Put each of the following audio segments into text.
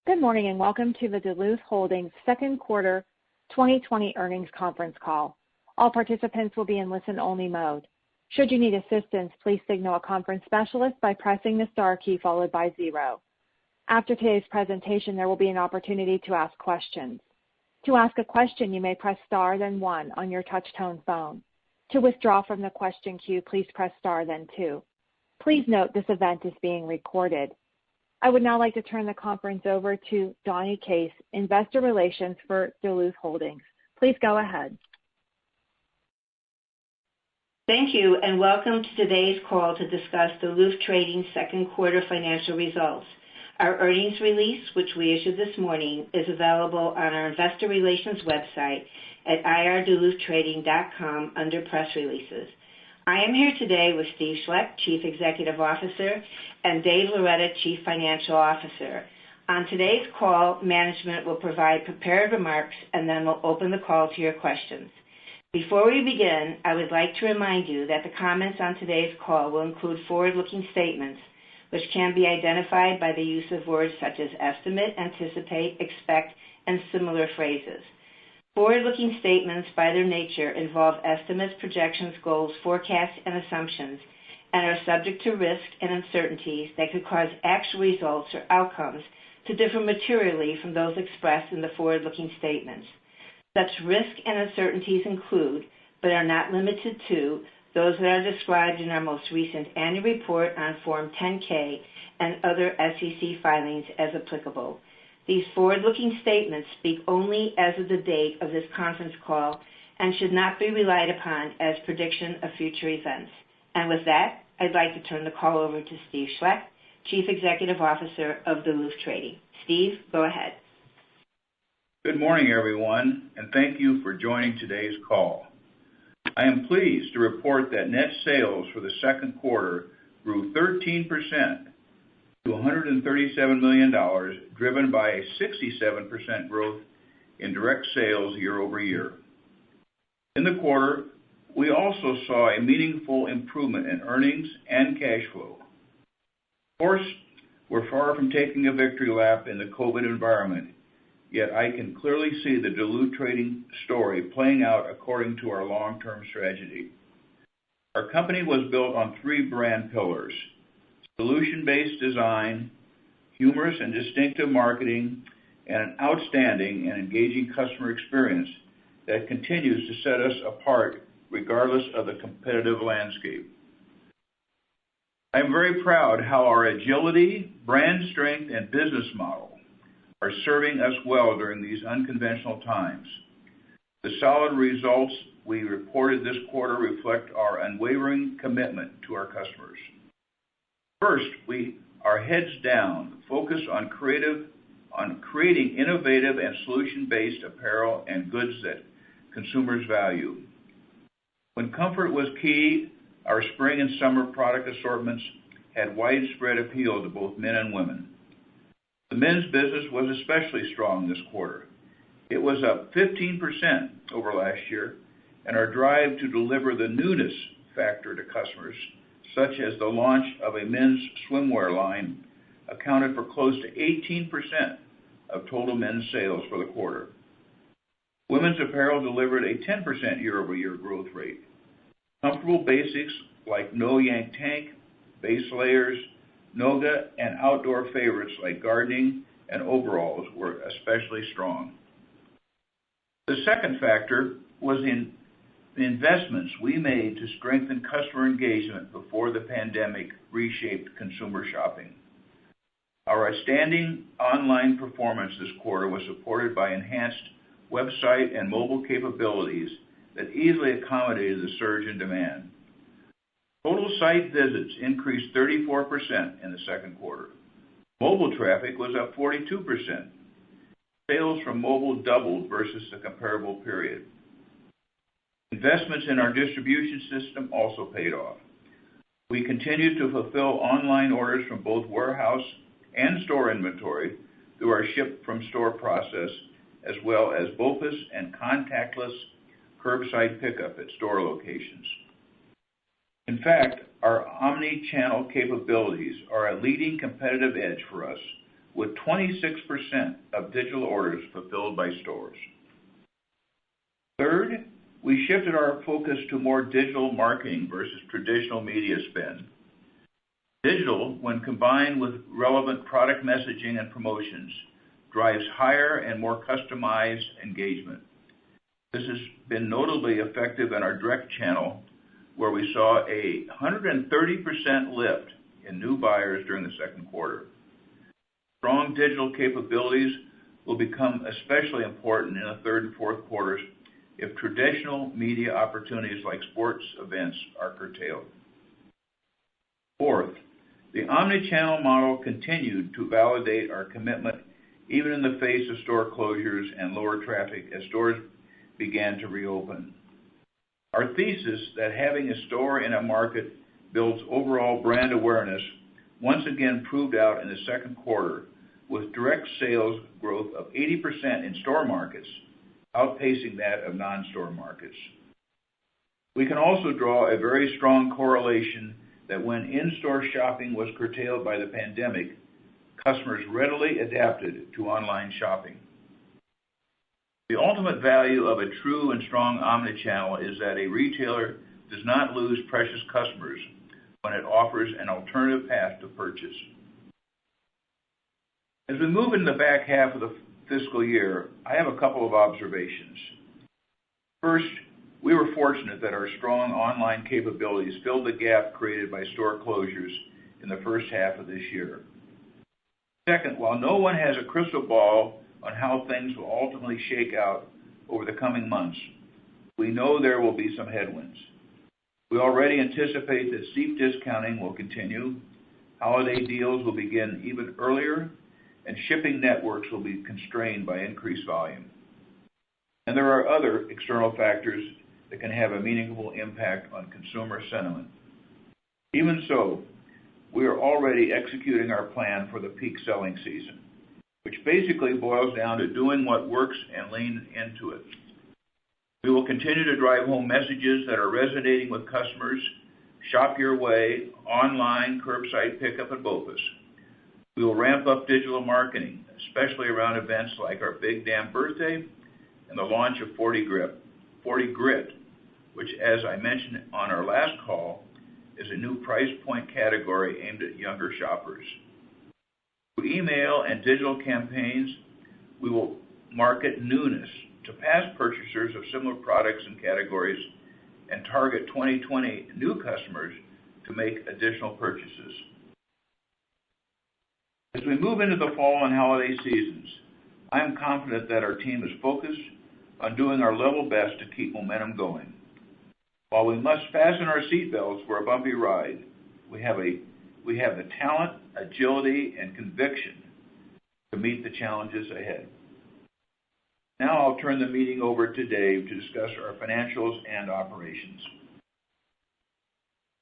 Good morning and welcome to the Duluth Holdings second quarter 2020 earnings conference call. All participants will be in listen-only mode. Should you need assistance, please signal a conference specialist by pressing the star key followed by 0. After today's presentation, there will be an opportunity to ask questions. To ask a question, you may press star then 1 on your touch-tone phone. To withdraw from the question queue, please press star then 2. Please note this event is being recorded. I would now like to turn the conference over to Donnie Case, Investor Relations for Duluth Holdings. Please go ahead. Thank you, and welcome to today's call to discuss Duluth Trading's second quarter financial results. Our earnings release, which we issued this morning, is available on our Investor Relations website at irduluthtrading.com under Press Releases. I am here today with Steve Schlecht, Chief Executive Officer, and Dave Loretta, Chief Financial Officer. On today's call, management will provide prepared remarks and then we'll open the call to your questions. Before we begin, I would like to remind you that the comments on today's call will include forward-looking statements, which can be identified by the use of words such as estimate, anticipate, expect, and similar phrases. Forward-looking statements, by their nature, involve estimates, projections, goals, forecasts, and assumptions, and are subject to risk and uncertainties that could cause actual results or outcomes to differ materially from those expressed in the forward-looking statements. Such risk and uncertainties include, but are not limited to, those that are described in our most recent annual report on Form 10-K and other SEC filings as applicable. These forward-looking statements speak only as of the date of this conference call and should not be relied upon as prediction of future events. And with that, I'd like to turn the call over to Steve Schlecht, Chief Executive Officer of Duluth Trading. Steve, go ahead. Good morning, everyone, and thank you for joining today's call. I am pleased to report that net sales for the second quarter grew 13% to $137 million, driven by a 67% growth in direct sales year over year. In the quarter, we also saw a meaningful improvement in earnings and cash flow. Of course, we're far from taking a victory lap in the COVID environment, yet I can clearly see the Duluth Trading story playing out according to our long-term strategy. Our company was built on 3 brand pillars: solution-based design, humorous and distinctive marketing, and an outstanding and engaging customer experience that continues to set us apart regardless of the competitive landscape. I am very proud how our agility, brand strength, and business model are serving us well during these unconventional times. The solid results we reported this quarter reflect our unwavering commitment to our customers. First, we are heads down, focused on creating innovative and solution-based apparel and goods that consumers value. When comfort was key, our spring and summer product assortments had widespread appeal to both men and women. The men's business was especially strong this quarter. It was up 15% over last year, and our drive to deliver the newness factor to customers, such as the launch of a men's swimwear line, accounted for close to 18% of total men's sales for the quarter. Women's apparel delivered a 10% year-over-year growth rate. Comfortable basics like no-yank tank, base layers, Noga, and outdoor favorites like gardening and overalls were especially strong. The second factor was in the investments we made to strengthen customer engagement before the pandemic reshaped consumer shopping. Our outstanding online performance this quarter was supported by enhanced website and mobile capabilities that easily accommodated the surge in demand. Total site visits increased 34% in the second quarter. Mobile traffic was up 42%. Sales from mobile doubled versus the comparable period. Investments in our distribution system also paid off. We continued to fulfill online orders from both warehouse and store inventory through our ship-from-store process, as well as BOPUS and contactless curbside pickup at store locations. In fact, our omni-channel capabilities are a leading competitive edge for us, with 26% of digital orders fulfilled by stores. Third, we shifted our focus to more digital marketing versus traditional media spend. Digital, when combined with relevant product messaging and promotions, drives higher and more customized engagement. This has been notably effective in our direct channel, where we saw a 130% lift in new buyers during the second quarter. Strong digital capabilities will become especially important in the third and fourth quarters if traditional media opportunities like sports events are curtailed. Fourth, the omni-channel model continued to validate our commitment even in the face of store closures and lower traffic as stores began to reopen. Our thesis that having a store in a market builds overall brand awareness once again proved out in the second quarter, with direct sales growth of 80% in store markets, outpacing that of non-store markets. We can also draw a very strong correlation that when in-store shopping was curtailed by the pandemic, customers readily adapted to online shopping. The ultimate value of a true and strong omnichannel is that a retailer does not lose precious customers when it offers an alternative path to purchase. As we move into the back half of the fiscal year, I have a couple of observations. First, we were fortunate that our strong online capabilities filled the gap created by store closures in the first half of this year. Second, while no one has a crystal ball on how things will ultimately shake out over the coming months, we know there will be some headwinds. We already anticipate that steep discounting will continue, holiday deals will begin even earlier, and shipping networks will be constrained by increased volume. And there are other external factors that can have a meaningful impact on consumer sentiment. Even so, we are already executing our plan for the peak selling season, which basically boils down to doing what works and lean into it. We will continue to drive home messages that are resonating with customers, shop your way, online, curbside pickup, and BOPUS. We will ramp up digital marketing, especially around events like our Big Damn Birthday and the launch of 40 Grit, which, as I mentioned on our last call, is a new price point category aimed at younger shoppers. Through email and digital campaigns, we will market newness to past purchasers of similar products and categories and target 2020 new customers to make additional purchases. As we move into the fall and holiday seasons, I am confident that our team is focused on doing our level best to keep momentum going. While we must fasten our seatbelts for a bumpy ride, we have the talent, agility, and conviction to meet the challenges ahead. Now I'll turn the meeting over to Dave to discuss our financials and operations.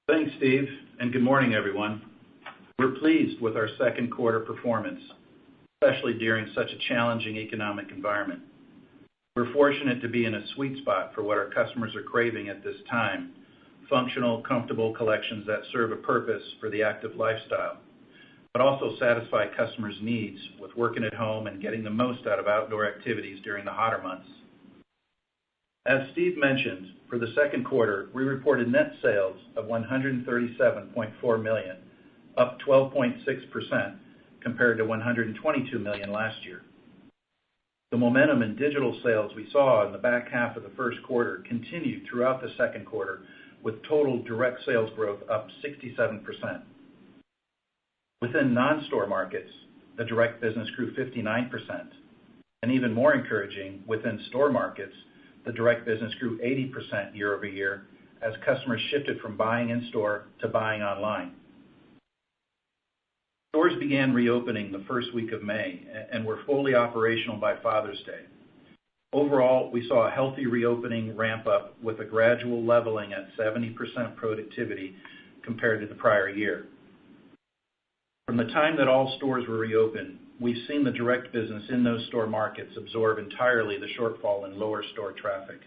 Thanks, Steve, and good morning, everyone. We're pleased with our second quarter performance, especially during such a challenging economic environment. We're fortunate to be in a sweet spot for what our customers are craving at this time: functional, comfortable collections that serve a purpose for the active lifestyle, but also satisfy customers' needs with working at home and getting the most out of outdoor activities during the hotter months. As Steve mentioned, for the second quarter, we reported net sales of $137.4 million, up 12.6% compared to $122 million last year. The momentum in digital sales we saw in the back half of the first quarter continued throughout the second quarter, with total direct sales growth up 67%. Within non-store markets, the direct business grew 59%. And even more encouraging, within store markets, the direct business grew 80% year over year as customers shifted from buying in store to buying online. Stores began reopening the first week of May and were fully operational by Father's Day. Overall, we saw a healthy reopening ramp up with a gradual leveling at 70% productivity compared to the prior year. From the time that all stores were reopened, we've seen the direct business in those store markets absorb entirely the shortfall in lower store traffic.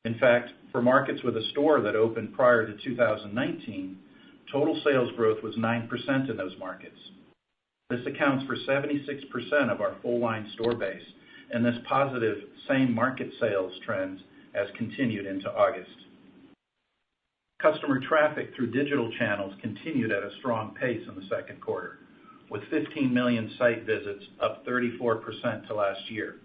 In fact, for markets with a store that opened prior to 2019, total sales growth was 9% in those markets. This accounts for 76% of our full-line store base, and this positive same-market sales trends has continued into August. Customer traffic through digital channels continued at a strong pace in the second quarter, with 15 million site visits, up 34% to last year.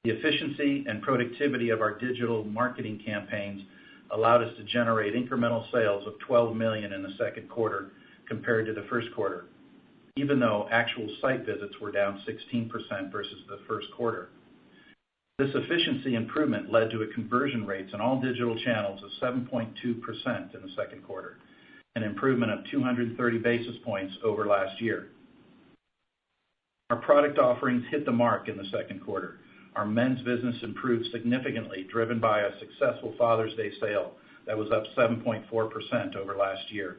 The efficiency and productivity of our digital marketing campaigns allowed us to generate incremental sales of $12 million in the second quarter compared to the first quarter, even though actual site visits were down 16% versus the first quarter. This efficiency improvement led to a conversion rates in all digital channels of 7.2% in the second quarter, an improvement of 230 basis points over last year. Our product offerings hit the mark in the second quarter. Our men's business improved significantly, driven by a successful Father's Day sale that was up 7.4% over last year.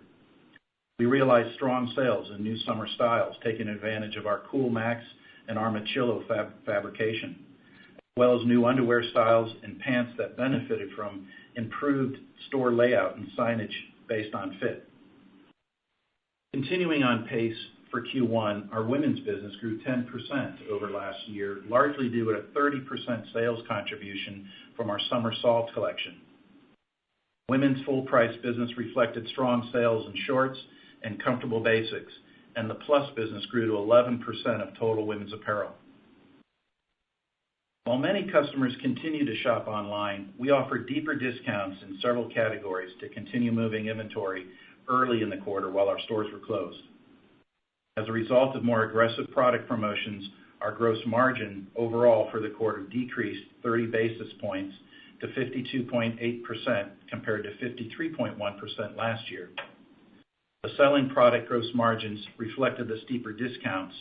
We realized strong sales in new summer styles, taking advantage of our Cool Max and Armachillo fabrication, as well as new underwear styles and pants that benefited from improved store layout and signage based on fit. Continuing on pace for Q1, our women's business grew 10% over last year, largely due to a 30% sales contribution from our Summer Solve collection. Women's full-price business reflected strong sales in shorts and comfortable basics, and the Plus business grew to 11% of total women's apparel. While many customers continue to shop online, we offer deeper discounts in several categories to continue moving inventory early in the quarter while our stores were closed. As a result of more aggressive product promotions, our gross margin overall for the quarter decreased 30 basis points to 52.8% compared to 53.1% last year. The selling product gross margins reflected the steeper discounts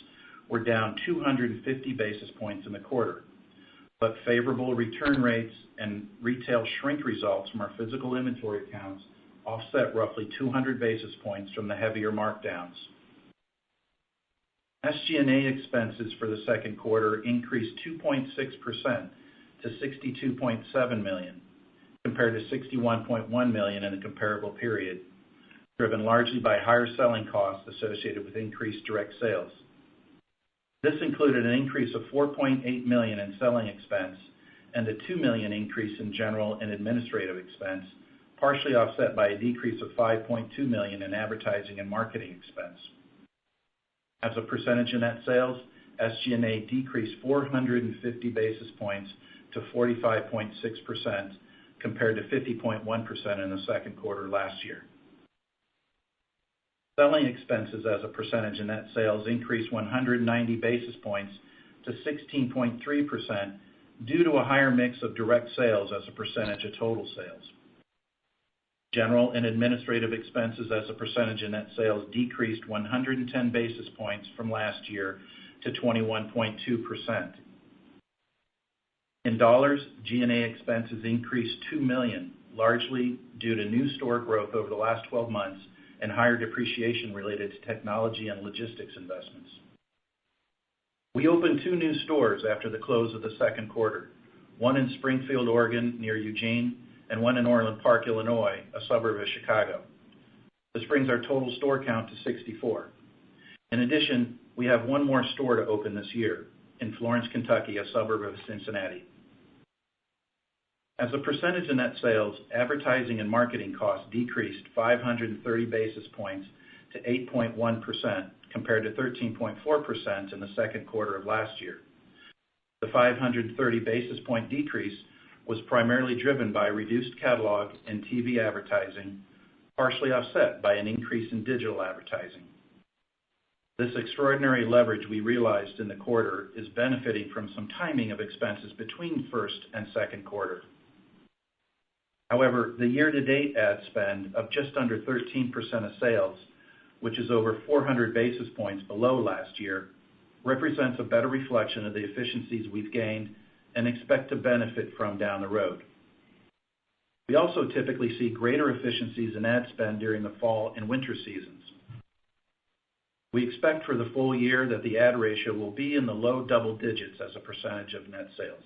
were down 250 basis points in the quarter, but favorable return rates and retail shrink results from our physical inventory counts offset roughly 200 basis points from the heavier markdowns. SG&A expenses for the second quarter increased 2.6% to $62.7 million, compared to $61.1 million in the comparable period, driven largely by higher selling costs associated with increased direct sales. This included an increase of $4.8 million in selling expense and a $2 million increase in general and administrative expense, partially offset by a decrease of $5.2 million in advertising and marketing expense. As a percentage of net sales, SG&A decreased 450 basis points to 45.6% compared to 50.1% in the second quarter last year. Selling expenses as a percentage of net sales increased 190 basis points to 16.3% due to a higher mix of direct sales as a percentage of total sales. General and administrative expenses as a percentage of net sales decreased 110 basis points from last year to 21.2%. In dollars, G&A expenses increased $2 million, largely due to new store growth over the last 12 months and higher depreciation related to technology and logistics investments. We opened 2 new stores after the close of the second quarter, one in Springfield, Oregon, near Eugene, and one in Orland Park, Illinois, a suburb of Chicago. This brings our total store count to 64. In addition, we have one more store to open this year in Florence, Kentucky, a suburb of Cincinnati. As a percentage of net sales, advertising and marketing costs decreased 530 basis points to 8.1% compared to 13.4% in the second quarter of last year. The 530 basis point decrease was primarily driven by reduced catalog and TV advertising, partially offset by an increase in digital advertising. This extraordinary leverage we realized in the quarter is benefiting from some timing of expenses between first and second quarter. However, the year-to-date ad spend of just under 13% of sales, which is over 400 basis points below last year, represents a better reflection of the efficiencies we've gained and expect to benefit from down the road. We also typically see greater efficiencies in ad spend during the fall and winter seasons. We expect for the full year that the ad ratio will be in the low double digits as a percentage of net sales.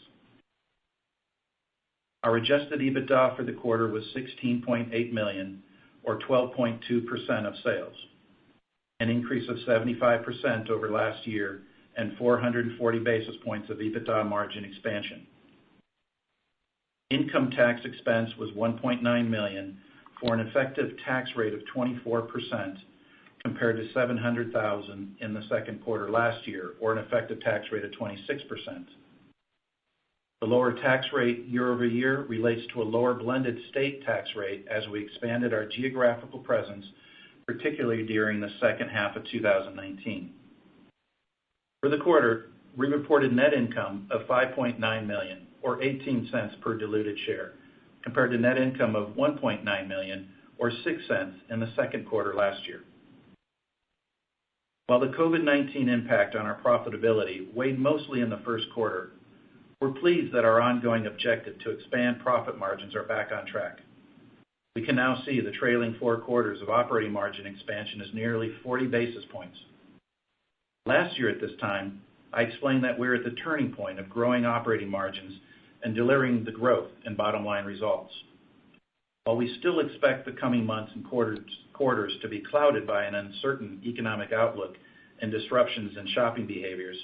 Our adjusted EBITDA for the quarter was $16.8 million, or 12.2% of sales. an increase of 75% over last year, and 440 basis points of EBITDA margin expansion. Income tax expense was $1.9 million for an effective tax rate of 24% compared to $700,000 in the second quarter last year, or an effective tax rate of 26%. The lower tax rate year over year relates to a lower blended state tax rate as we expanded our geographical presence, particularly during the second half of 2019. For the quarter, we reported net income of $5.9 million, or 18 cents per diluted share, compared to net income of $1.9 million, or 6 cents in the second quarter last year. While the COVID-19 impact on our profitability weighed mostly in the first quarter, we're pleased that our ongoing objective to expand profit margins are back on track. We can now see the trailing 4 quarters of operating margin expansion is nearly 40 basis points. Last year at this time, I explained that we're at the turning point of growing operating margins and delivering the growth in bottom line results. While we still expect the coming months and quarters to be clouded by an uncertain economic outlook and disruptions in shopping behaviors,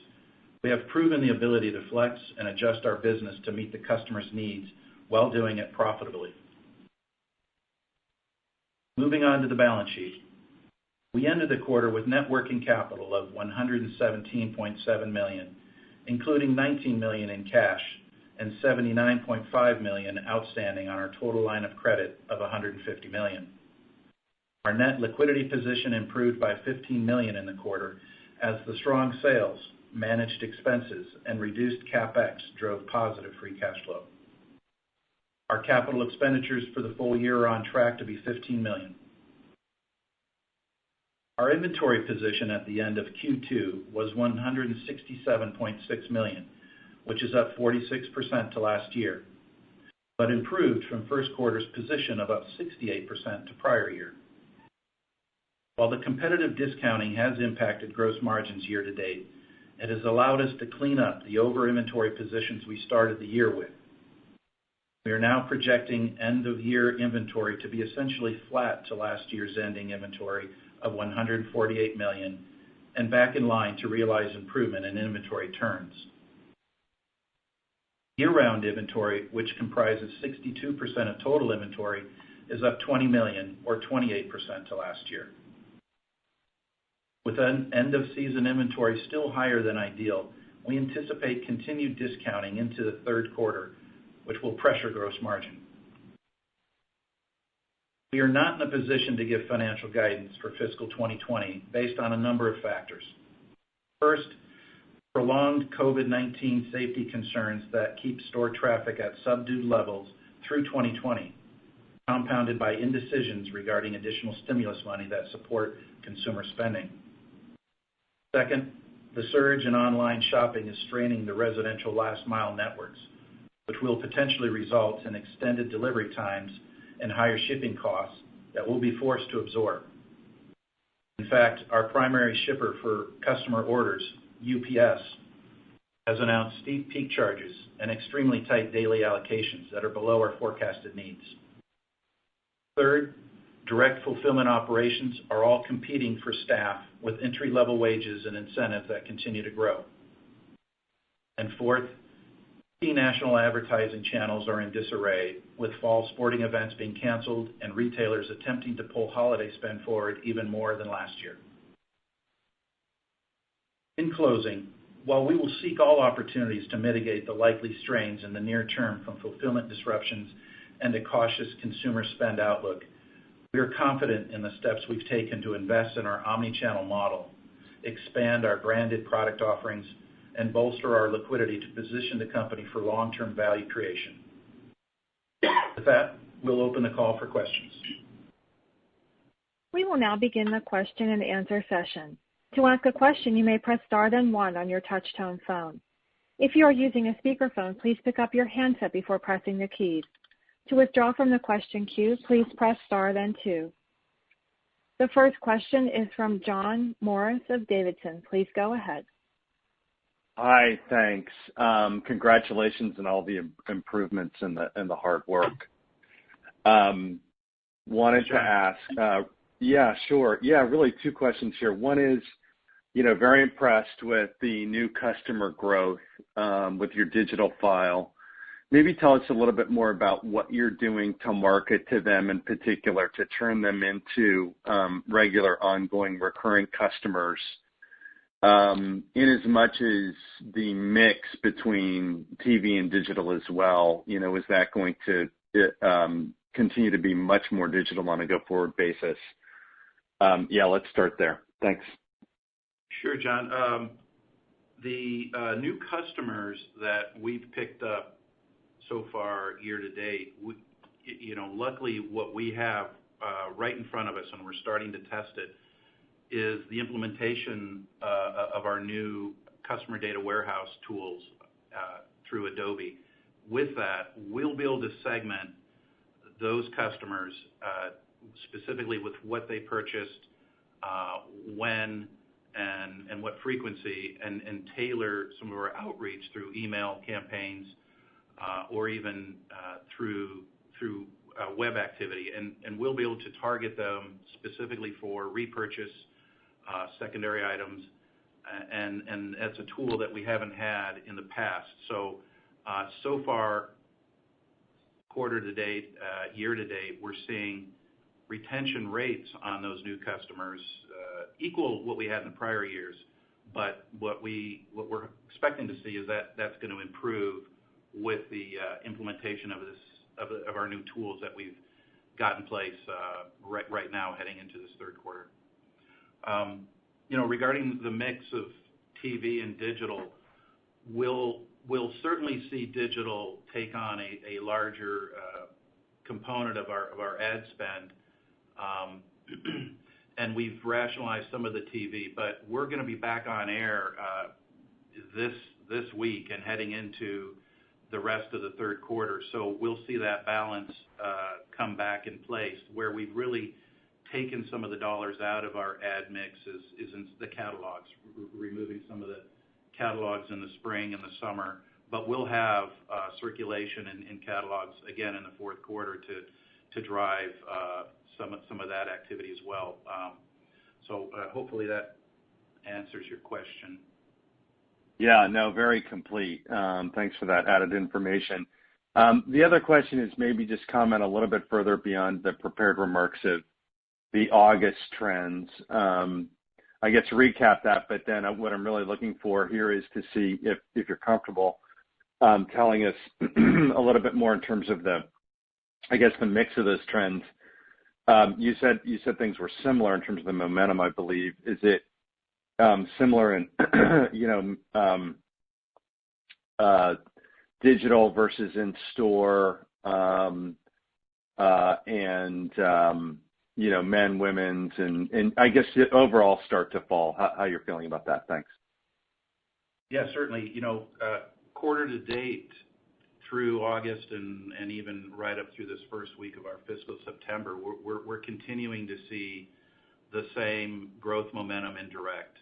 we have proven the ability to flex and adjust our business to meet the customer's needs while doing it profitably. Moving on to the balance sheet. We ended the quarter with net working capital of $117.7 million, including $19 million in cash and $79.5 million outstanding on our total line of credit of $150 million. Our net liquidity position improved by $15 million in the quarter as the strong sales, managed expenses, and reduced CapEx drove positive free cash flow. Our capital expenditures for the full year are on track to be $15 million. Our inventory position at the end of Q2 was $167.6 million, which is up 46% to last year, but improved from first quarter's position of up 68% to prior year. While the competitive discounting has impacted gross margins year to date, it has allowed us to clean up the over-inventory positions we started the year with. We are now projecting end-of-year inventory to be essentially flat to last year's ending inventory of $148 million and back in line to realize improvement in inventory turns. Year-round inventory, which comprises 62% of total inventory, is up $20 million, or 28% to last year. With an end-of-season inventory still higher than ideal, we anticipate continued discounting into the third quarter, which will pressure gross margin. We are not in a position to give financial guidance for fiscal 2020 based on a number of factors. First, prolonged COVID-19 safety concerns that keep store traffic at subdued levels through 2020, compounded by indecisions regarding additional stimulus money that support consumer spending. Second, the surge in online shopping is straining the residential last-mile networks, which will potentially result in extended delivery times and higher shipping costs that we'll be forced to absorb. In fact, our primary shipper for customer orders, UPS, has announced steep peak charges and extremely tight daily allocations that are below our forecasted needs. Third, direct fulfillment operations are all competing for staff with entry-level wages and incentives that continue to grow. And fourth, key national advertising channels are in disarray, with fall sporting events being canceled and retailers attempting to pull holiday spend forward even more than last year. In closing, while we will seek all opportunities to mitigate the likely strains in the near term from fulfillment disruptions and a cautious consumer spend outlook, we are confident in the steps we've taken to invest in our omni-channel model, expand our branded product offerings, and bolster our liquidity to position the company for long-term value creation. With that, we'll open the call for questions. We will now begin the question and answer session. To ask a question, you may press star then 1 on your touch-tone phone. If you are using a speakerphone, please pick up your handset before pressing the keys. To withdraw from the question queue, please press star then 2. The first question is from John Morris of Davidson. Please go ahead. Hi, thanks. Congratulations on all the improvements and the hard work. Wanted to ask, Yeah, sure. Yeah, really two questions here. One is, very impressed with the new customer growth with your digital file. Maybe tell us a little bit more about what you're doing to market to them in particular to turn them into regular, ongoing, recurring customers. In as much as the mix between TV and digital as well, is that going to continue to be much more digital on a go-forward basis? Let's start there. Thanks. Sure, John. The new customers that we've picked up so far year to date, luckily what we have right in front of us, and we're starting to test it, is the implementation of our new customer data warehouse tools through Adobe. With that, we'll be able to segment those customers specifically with what they purchased, when, and what frequency, and tailor some of our outreach through email campaigns or even through web activity. And we'll be able to target them specifically for repurchase, secondary items, and that's a tool that we haven't had in the past. So far, quarter to date, year to date, we're seeing retention rates on those new customers equal what we had in the prior years. But what we're expecting to see is that that's going to improve with the implementation of our new tools that we've got in place right now heading into this third quarter. Regarding the mix of TV and digital, we'll certainly see digital take on a larger component of our ad spend, and we've rationalized some of the TV, but we're going to be back on air this week and heading into the rest of the third quarter. So we'll see that balance come back in place. Where we've really taken some of the dollars out of our ad mix is in the catalogs, removing some of the catalogs in the spring and the summer. But we'll have circulation in catalogs again in the fourth quarter to drive some of that activity as well. So hopefully that answers your question. Yeah, no, very complete. Thanks for that added information. The other question is maybe just comment a little bit further beyond the prepared remarks of the August trends. I guess recap that, but then what I'm really looking for here is to see if you're comfortable telling us a little bit more in terms of the mix of those trends. You said things were similar in terms of the momentum, I believe. Is it similar in digital versus in store, and men, women's, and I guess the overall start to fall, how you're feeling about that? Thanks. Yeah, certainly. Quarter to date through August and even right up through this first week of our fiscal September, we're continuing to see the same growth momentum in direct.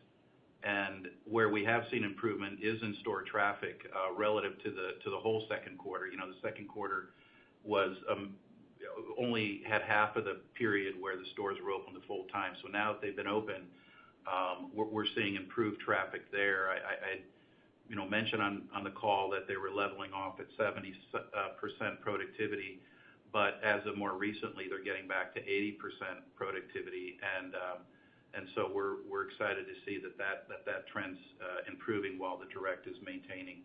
And where we have seen improvement is in store traffic relative to the whole second quarter. The second quarter was only had half of the period where the stores were open to full time. So now that they've been open, we're seeing improved traffic there. I mentioned on the call that they were leveling off at 70% productivity, but as of more recently, they're getting back to 80% productivity, and so we're excited to see that trend's improving while the direct is maintaining.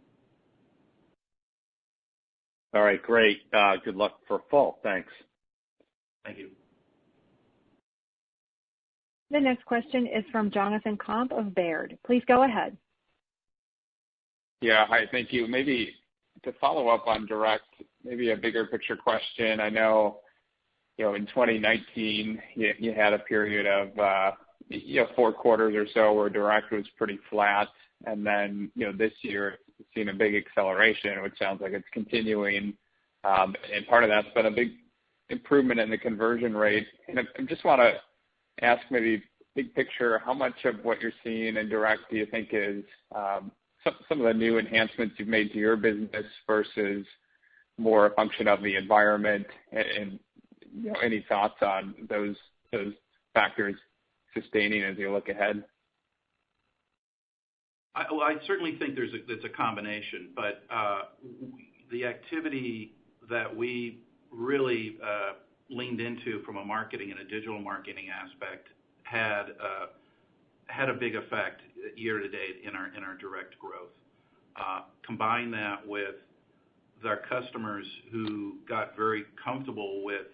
All right, great. Good luck for fall. Thanks. Thank you. The next question is from Jonathan Komp of Baird. Please go ahead. Yeah, hi, thank you. Maybe to follow up on direct, maybe a bigger picture question. I know, in 2019, you had a period of, 4 quarters or so where direct was pretty flat. And then, this year it's seen a big acceleration, which sounds like it's continuing. And part of that's been a big improvement in the conversion rate. And I just want to ask maybe big picture, how much of what you're seeing in direct do you think is some of the new enhancements you've made to your business versus more a function of the environment, and any thoughts on those factors sustaining as you look ahead? I certainly think it's a combination, but the activity that we really leaned into from a marketing and a digital marketing aspect had a big effect year to date in our direct growth. Combine that with our customers who got very comfortable with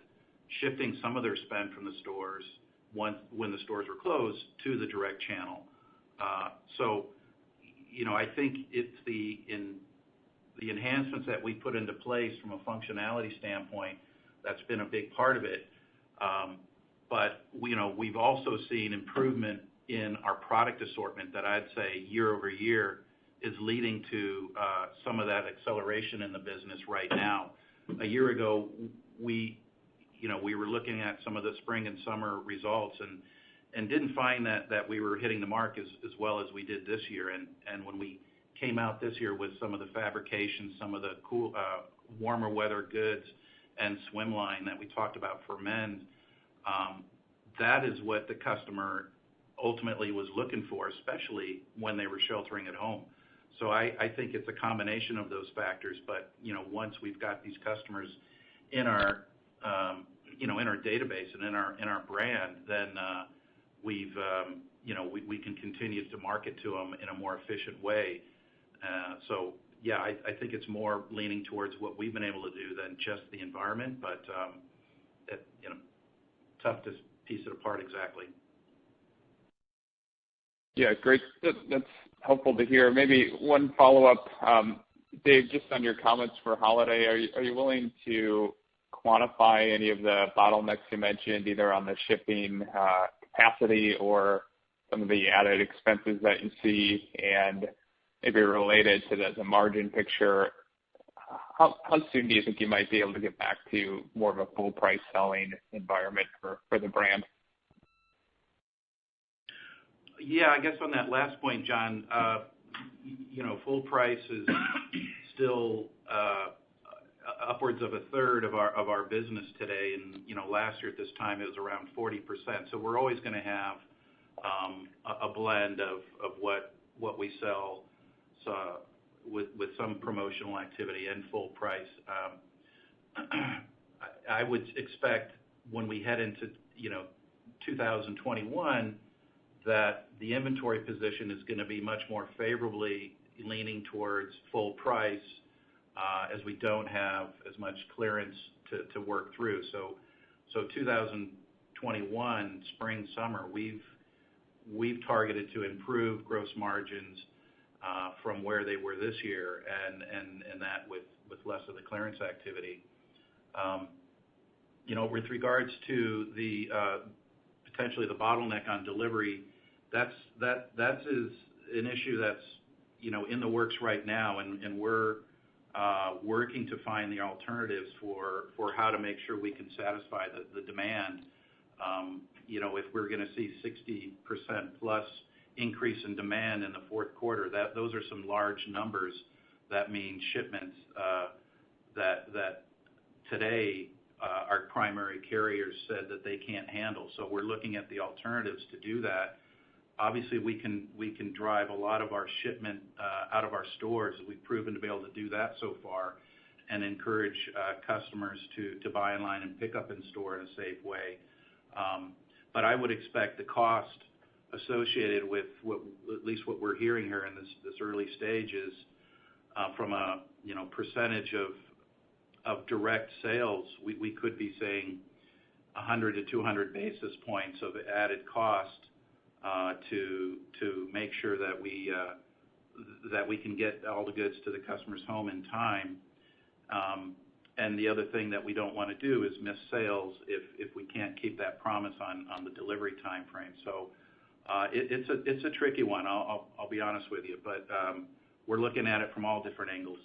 shifting some of their spend from the stores when the stores were closed to the direct channel. So, I think it's the enhancements that we put into place from a functionality standpoint that's been a big part of it. But we've also seen improvement in our product assortment that I'd say year over year is leading to some of that acceleration in the business right now. A year ago, we were looking at some of the spring and summer results and didn't find that we were hitting the mark as well as we did this year. And when we came out this year with some of the fabrications, some of the cool, warmer weather goods and swim line that we talked about for men, that is what the customer ultimately was looking for, especially when they were sheltering at home. So I think it's a combination of those factors. But once we've got these customers in our in our database and in our brand, then we can continue to market to them in a more efficient way. So yeah, I think it's more leaning towards what we've been able to do than just the environment, but tough to piece it apart exactly. Yeah, great. That's helpful to hear. Maybe one follow-up, Dave, just on your comments for holiday, are you willing to quantify any of the bottlenecks you mentioned, either on the shipping capacity or some of the added expenses that you see, and maybe related to the margin picture? How soon do you think you might be able to get back to more of a full price selling environment for the brand? Yeah, I guess on that last point, John, full price is still upwards of a third of our business today, and last year at this time it was around 40%. So we're always going to have a blend of what we sell, with some promotional activity and full price. I would expect when we head into 2021 that the inventory position is going to be much more favorably leaning towards full price, as we don't have as much clearance to work through. So 2021 spring summer, we've targeted to improve gross margins from where they were this year, and that with less of the clearance activity. With regards to the potentially the bottleneck on delivery, that is an issue that's in the works right now, and we're working to find the alternatives for how to make sure we can satisfy the demand. If we're going to see 60% plus increase in demand in the fourth quarter, those are some large numbers. That means shipments that today our primary carriers said that they can't handle. So we're looking at the alternatives to do that. Obviously, we can drive a lot of our shipment out of our stores. We've proven to be able to do that so far, and encourage customers to buy online and pick up in store in a safe way. But I would expect the cost associated with at least what we're hearing here in this early stages, from a percentage of direct sales, we could be saying 100 to 200 basis points of added cost to make sure that we can get all the goods to the customer's home in time. And the other thing that we don't want to do is miss sales if we can't keep that promise on the delivery time frame. So it's a tricky one. I'll be honest with you, but we're looking at it from all different angles.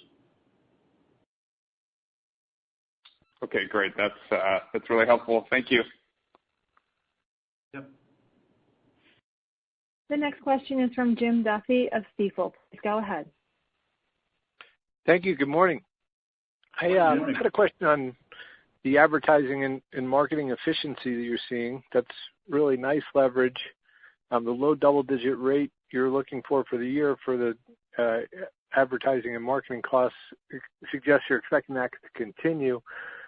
Okay, great. That's really helpful. Thank you. Yep. The next question is from Jim Duffy of Stifel. Please go ahead. Thank you. Good morning. I had a question on the advertising and marketing efficiency that you're seeing. That's really nice leverage. The low double-digit rate you're looking for the year for the advertising and marketing costs suggests you're expecting that to continue.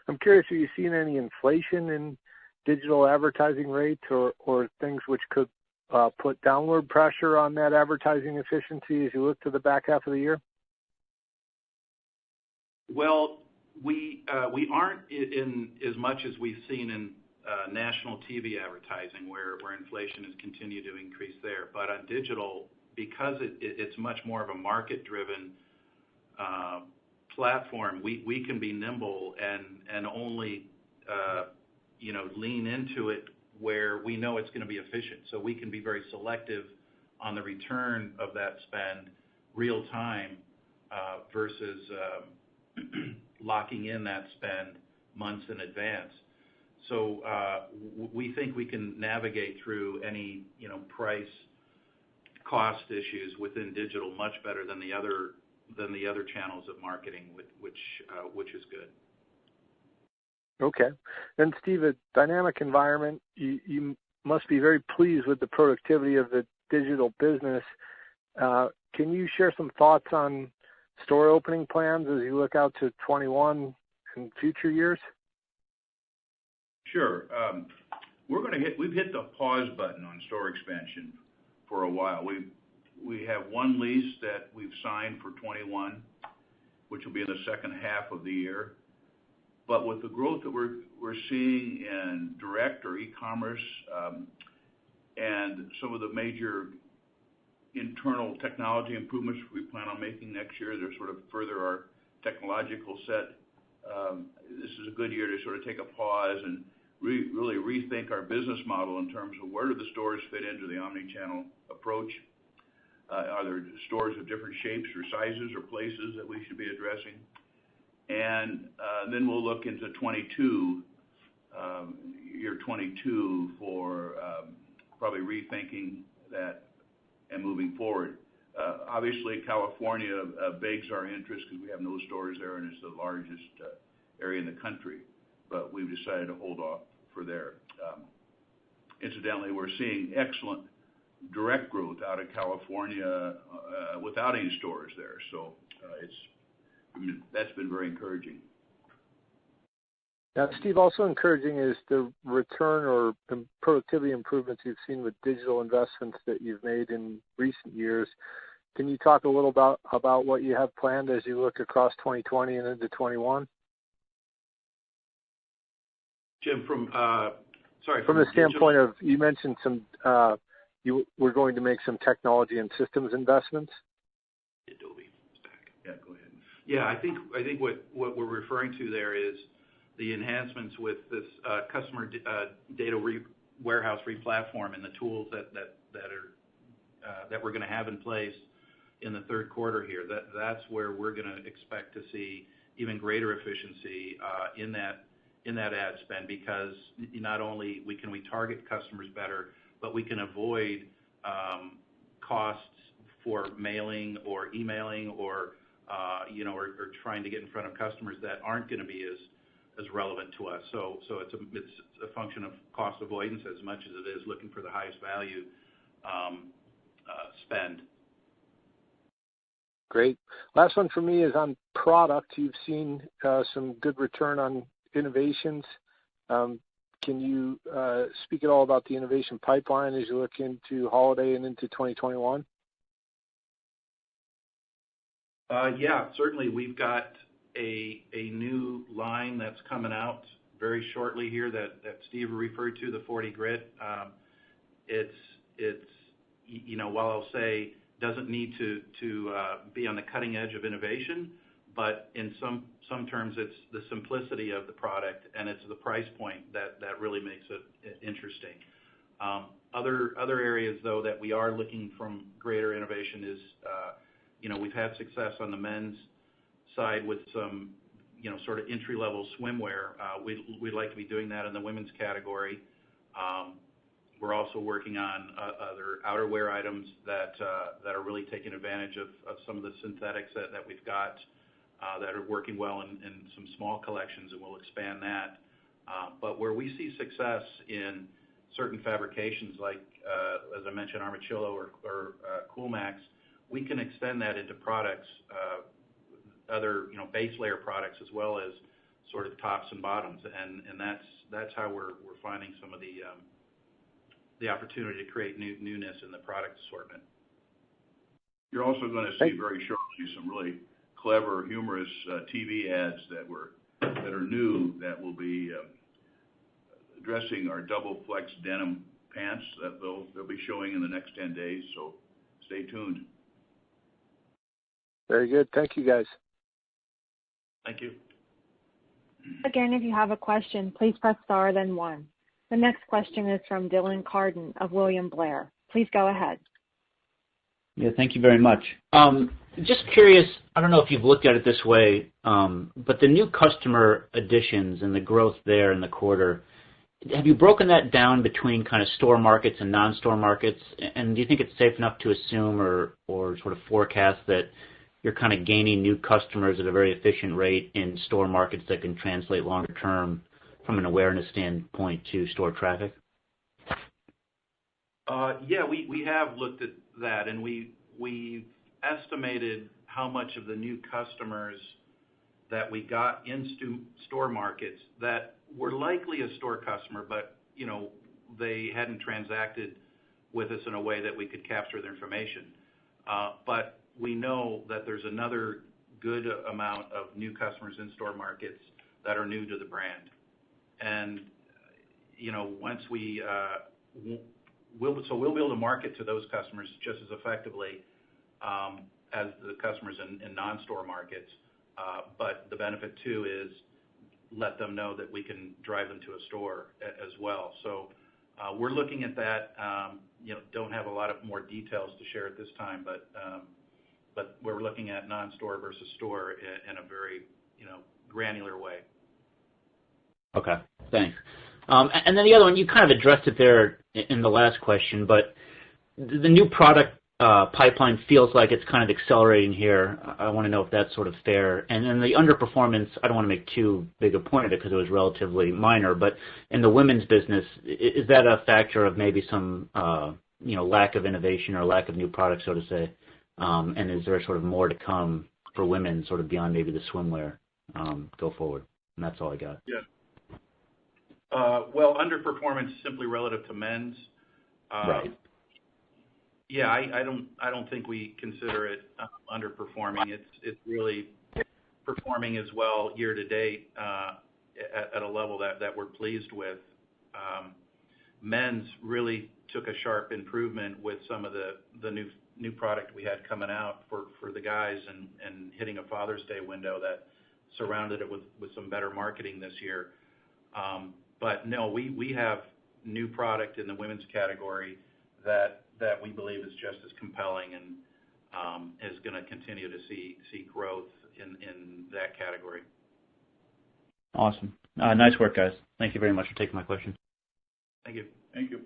I'm curious, are you seeing any inflation in digital advertising rates or things which could put downward pressure on that advertising efficiency as you look to the back half of the year? Well, we aren't in as much as we've seen in national TV advertising, where inflation has continued to increase there. But on digital, because it's much more of a market-driven platform, we can be nimble and only lean into it where we know it's going to be efficient. So we can be very selective on the return of that spend real time versus locking in that spend months in advance. So we think we can navigate through any price cost issues within digital much better than the other channels of marketing, which is good. Okay. And Steve, a dynamic environment, you must be very pleased with the productivity of the digital business. Can you share some thoughts on store opening plans as you look out to 21 and future years? Sure. We've hit the pause button on store expansion for a while. We have one lease that we've signed for 21, which will be in the second half of the year. But with the growth that we're seeing in direct or e-commerce and some of the major internal technology improvements we plan on making next year, they're sort of further our technological set. This is a good year to sort of take a pause and really rethink our business model in terms of where do the stores fit into the omni-channel approach. Are there stores of different shapes or sizes or places that we should be addressing? And then we'll look into year 22 for probably rethinking that and moving forward. Obviously, California begs our interest because we have no stores there and it's the largest area in the country, but we've decided to hold off for there. Incidentally, we're seeing excellent direct growth out of California without any stores there, so that's been very encouraging. Now, Steve, also encouraging is the return or the productivity improvements you've seen with digital investments that you've made in recent years. Can you talk a little about what you have planned as you look across 2020 and into 21? Jim, from the standpoint of, you mentioned you were going to make some technology and systems investments. Adobe Stack. Yeah, go ahead. Yeah, I think what we're referring to there is the enhancements with this customer data warehouse replatform and the tools that we're going to have in place in the third quarter here. That's where we're going to expect to see even greater efficiency in that ad spend, because not only can we target customers better, but we can avoid costs for mailing or emailing or trying to get in front of customers that aren't going to be as relevant to us. So it's a function of cost avoidance as much as it is looking for the highest value spend. Great. Last one for me is on product. You've seen some good return on innovations. Can you speak at all about the innovation pipeline as you look into holiday and into 2021? Yeah, certainly. We've got a new line that's coming out very shortly here that Steve referred to, the 40 grit. It's while I'll say doesn't need to be on the cutting edge of innovation, but in some terms it's the simplicity of the product and it's the price point that really makes it interesting. Other areas though that we are looking from greater innovation is we've had success on the men's side with some sort of entry-level swimwear. We'd like to be doing that in the women's category. We're also working on other outerwear items that are really taking advantage of some of the synthetics that we've got that are working well in some small collections, and we'll expand that. But where we see success in certain fabrications, like as I mentioned, Armachillo or Coolmax, we can extend that into products, other base layer products, as well as sort of tops and bottoms, and that's how we're finding some of the opportunity to create newness in the product assortment. You're also going to see very shortly some really clever, humorous TV ads that are new that will be addressing our double flex denim pants that they'll be showing in the next 10 days. So stay tuned. Very good. Thank you, guys. Thank you. Again, if you have a question, please press star then one. The next question is from Dylan Carden of William Blair. Please go ahead. Yeah, thank you very much. Just curious, I don't know if you've looked at it this way, but the new customer additions and the growth there in the quarter, have you broken that down between kind of store markets and non-store markets? And do you think it's safe enough to assume or sort of forecast that you're kind of gaining new customers at a very efficient rate in store markets that can translate longer term from an awareness standpoint to store traffic? Yeah, we have looked at that, and we estimated how much of the new customers that we got in store markets that were likely a store customer, but they hadn't transacted with us in a way that we could capture their information. But we know that there's another good amount of new customers in store markets that are new to the brand, and once we'll be able to market to those customers just as effectively as the customers in non-store markets. But the benefit too is let them know that we can drive them to a store as well. So we're looking at that. Don't have a lot of more details to share at this time, but we're looking at non-store versus store in a very granular way. Okay, thanks. And then the other one, you kind of addressed it there in the last question, but the new product pipeline feels like it's kind of accelerating here. I want to know if that's sort of fair. And then the underperformance, I don't want to make too big a point of it because it was relatively minor, but in the women's business, is that a factor of maybe some lack of innovation or lack of new products, so to say? And is there sort of more to come for women sort of beyond maybe the swimwear go forward? And that's all I got. Yeah. Well, underperformance simply relative to men's. Right. Yeah, I don't think we consider it underperforming. It's really performing as well year to date at a level that we're pleased with. Men's really took a sharp improvement with some of the new product we had coming out for the guys and hitting a Father's Day window that surrounded it with some better marketing this year. But no, we have new product in the women's category that we believe is just as compelling and is going to continue to see growth in that category. Awesome. Nice work, guys. Thank you very much for taking my question. Thank you. Thank you.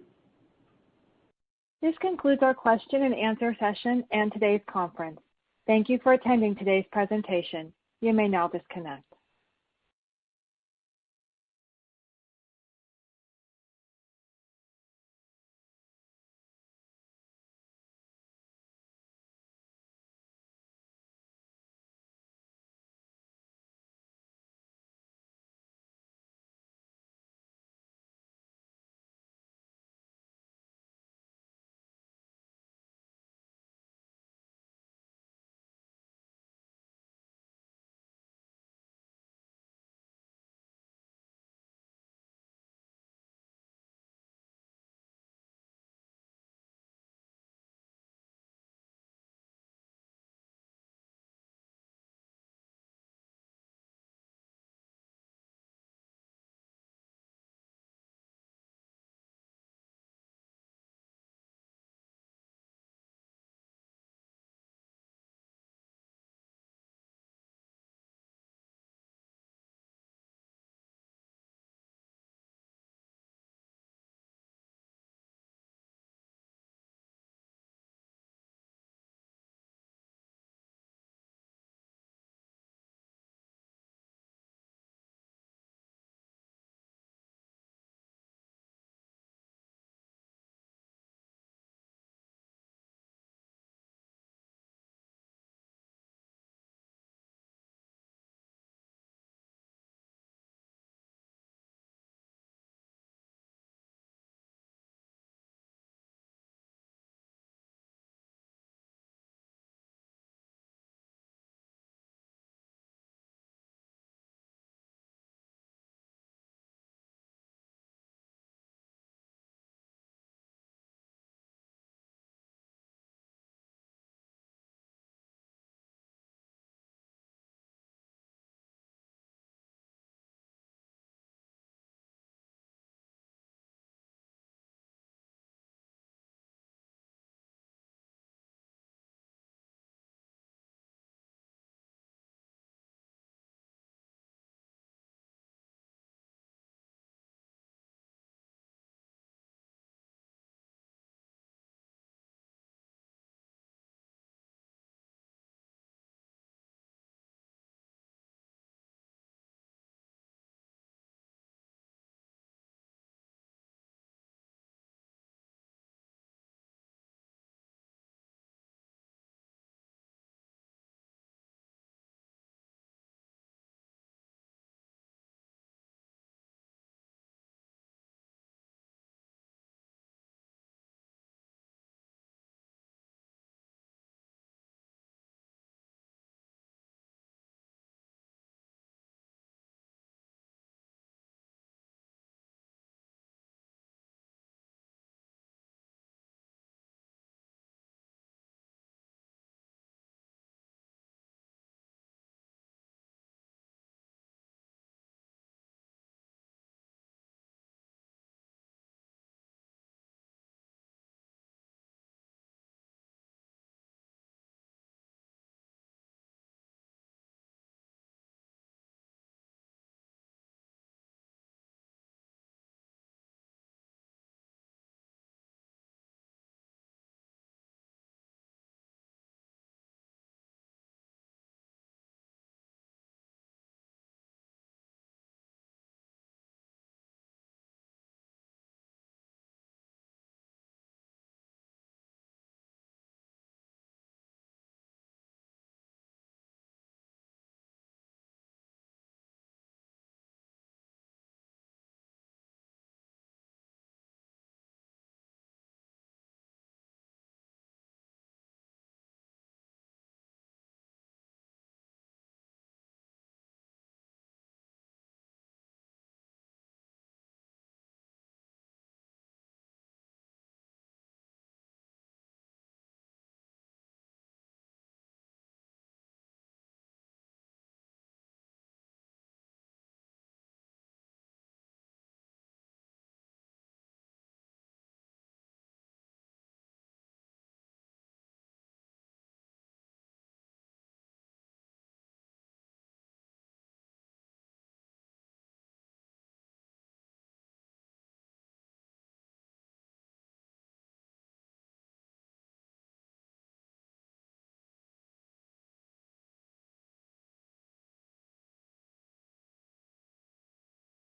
This concludes our question and answer session and today's conference. Thank you for attending today's presentation. You may now disconnect.